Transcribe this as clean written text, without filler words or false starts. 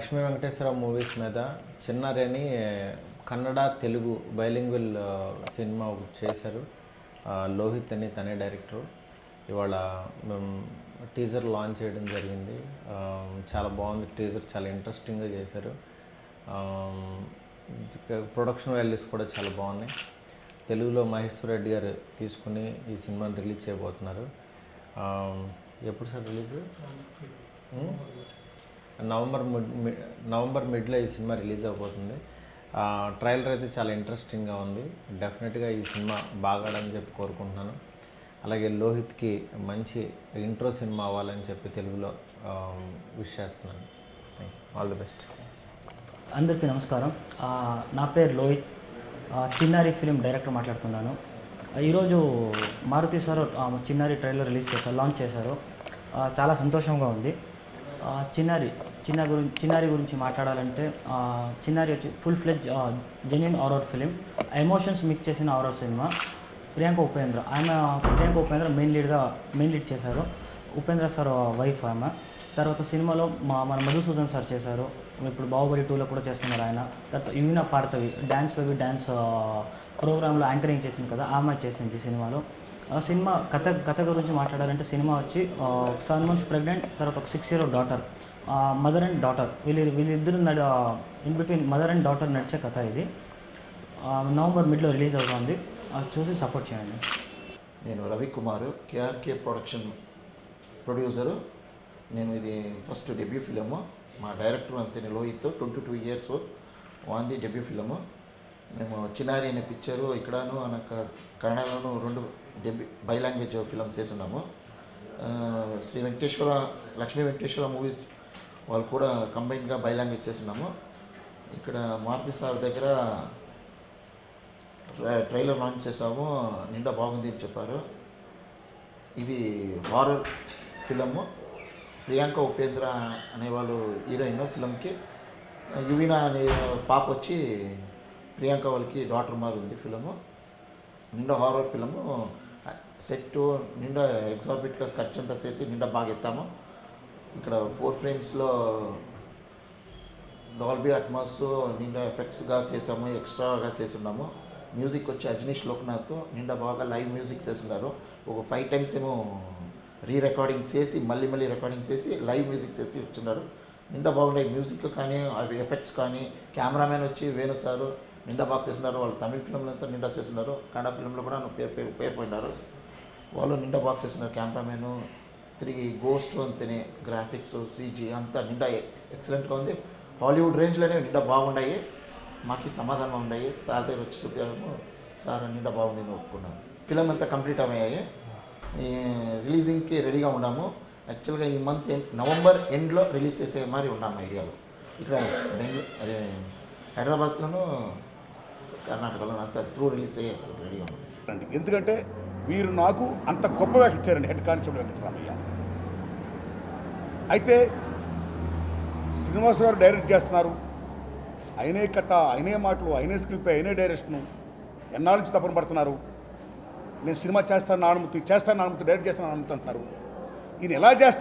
Lakshmi Venkateswara movies మీద చిన్నారేని Kannada Telugu bilingual cinema ఒకటి చేశారు. లోహిత్ అని తనే డైరెక్టరు. ఇవాళ మేము టీజర్ లాంచ్ చేయడం జరిగింది. చాలా బాగుంది టీజర్, చాలా ఇంట్రెస్టింగ్గా చేశారు. ప్రొడక్షన్ వాల్యూస్ కూడా చాలా బాగున్నాయి. తెలుగులో మహేశ్వర్ రెడ్డి గారు తీసుకుని ఈ సినిమాని రిలీజ్ చేయబోతున్నారు. ఎప్పుడు సార్ రిలీజ్? నవంబర్ మిడ్లో ఈ సినిమా రిలీజ్ అవబోతుంది. ట్రైలర్ అయితే చాలా ఇంట్రెస్టింగ్గా ఉంది. డెఫినెట్గా ఈ సినిమా బాగాడని చెప్పి కోరుకుంటున్నాను. అలాగే లోహిత్కి మంచి ఇంట్రో సినిమా అవ్వాలని చెప్పి తెలుగులో విష్ చేస్తున్నాను. Thank you, all the best. అందరికీ నమస్కారం. నా పేరు లోహిత్, చిన్నారి ఫిలిం డైరెక్టర్ మాట్లాడుతున్నాను. ఈరోజు Maruti sir Chinnari trailer release చేశారు, లాంచ్ చేశారు. చాలా సంతోషంగా ఉంది. చిన్నారి గురించి మాట్లాడాలంటే చిన్నారి వచ్చి full fledged genuine horror film, emotions mix చేసిన horror cinema. Priyanka Upendra main lead చేశారు. ఉపేంద్ర సార్ వైఫ్ ఆమె. తర్వాత సినిమాలో మన మధుసూదన్ సార్ చేశారు. ఇప్పుడు బాహుబలి 2లో కూడా చేస్తున్నారు ఆయన. తర్వాత యువీనా పార్థవి డ్యాన్స్ ప్రోగ్రాంలో యాంకరింగ్ చేసింది కదా, ఆమె చేసింది సినిమాలో. సినిమా కథ గురించి మాట్లాడాలంటే సినిమా వచ్చి 7 months ప్రెగ్నెంట్, తర్వాత ఒక 6-year-old daughter, mother and daughter, వీళ్ళిద్దరు in between mother and daughter నడిచే కథ ఇది. నవంబర్ మిడ్లో రిలీజ్ అవుతుంది. చూసి సపోర్ట్ చేయండి. నేను రవికుమార్, కేఆర్కే ప్రొడక్షన్ ప్రొడ్యూసరు. నేను ఇది ఫస్ట్ డెబ్యూ ఫిలిము. మా డైరెక్టర్ అంతే లోహిత్, 22 years వాంది డెబ్యూ ఫిలిము. మేము చిన్నారి అనే పిక్చరు ఇక్కడను కన్నడలోను 2 బై లాంగ్వేజ్ ఫిల్మ్స్ చేస్తున్నాము. లక్ష్మీ వెంకటేశ్వర మూవీస్ వాళ్ళు కూడా కంబైన్గా బై లాంగ్వేజ్ చేస్తున్నాము. ఇక్కడ మారుతి సార్ దగ్గర ట్రైలర్ లాంచ్ చేసాము, నిండా బాగుంది అని చెప్పారు. ఇది హారర్ ఫిలము. ప్రియాంక ఉపేంద్ర అనేవాళ్ళు హీరోయిన్ ఫిలంకి. యువీనా అనే పాప వచ్చి ప్రియాంక వాళ్ళకి డాటర్ మాది ఉంది ఫిలము. నిండా హారర్ ఫిలము. సెట్ నిండా ఎగ్జాబిట్గా ఖర్చు అంతా చేసి నిండా బాగా ఎత్తాము. ఇక్కడ 4 frames డాల్బీ అట్మాస్ నిండా ఎఫెక్ట్స్గా చేసాము, ఎక్స్ట్రాగా చేస్తున్నాము. మ్యూజిక్ వచ్చి అజనీష్ లోక్నాథ్ నిండా బాగా లైవ్ మ్యూజిక్ చేస్తున్నారు. ఒక 5 times ఏమో రికార్డింగ్ చేసి మళ్ళీ రికార్డింగ్ చేసి లైవ్ మ్యూజిక్ చేసి వచ్చిన్నారు. నిండా బాగున్నాయి మ్యూజిక్ కానీ అవి ఎఫెక్ట్స్ కానీ. కెమెరామెన్ వచ్చి వేణు సారు నిండా బాగా చేస్తున్నారు. వాళ్ళు తమిళ ఫిల్మ్లో అంతా నిండా చేస్తున్నారు. కన్నడ ఫిల్మ్లో కూడా పేరు పోయినారు. వాళ్ళు నిండా బాగా చేస్తున్నారు. కెమెరామెన్ తిరిగి గోస్ట్ అంతనే గ్రాఫిక్స్ CG అంతా నిండా ఎక్సలెంట్గా ఉంది. హాలీవుడ్ రేంజ్లోనే నిండా బాగున్నాయి. మాకు సమాధానం ఉన్నాయి. సార్ దగ్గర వచ్చి చూపాము, సార్ నిండా బాగుంది అని ఒప్పుకున్నాము. ఫిలిం అంతా కంప్లీట్ అయ్యాయి. రిలీజింగ్కి రెడీగా ఉన్నాము. యాక్చువల్గా ఈ మంత్ నవంబర్ ఎండ్లో రిలీజ్ చేసే మరి ఉన్నాము ఐడియాలో. ఇక్కడ అదే హైదరాబాద్లోనూ కర్ణాటకలోనూ అంతా రిలీజ్ చేయాలి రెడీగా ఉన్నాం. ఎందుకంటే వీరు నాకు అంత గొప్ప వేషం ఇచ్చారండి, హెడ్ కానిస్టేబుల్ వెంకటరామయ్య. అయితే శ్రీనివాస్ గారు డైరెక్ట్ చేస్తున్నారు. ఆయనే కథ, ఆయనే మాటలు, ఆయనే స్క్రిప్ట్, ఆయనే డైరెక్షను. ఎన్నాళ్ళ నుంచి తపన పడుతున్నారు. నేను సినిమా చేస్తాను అనుమతి, డైరెక్ట్ చేస్తాను అనుమతి అంటున్నారు. ఈయన ఎలా చేస్తారు?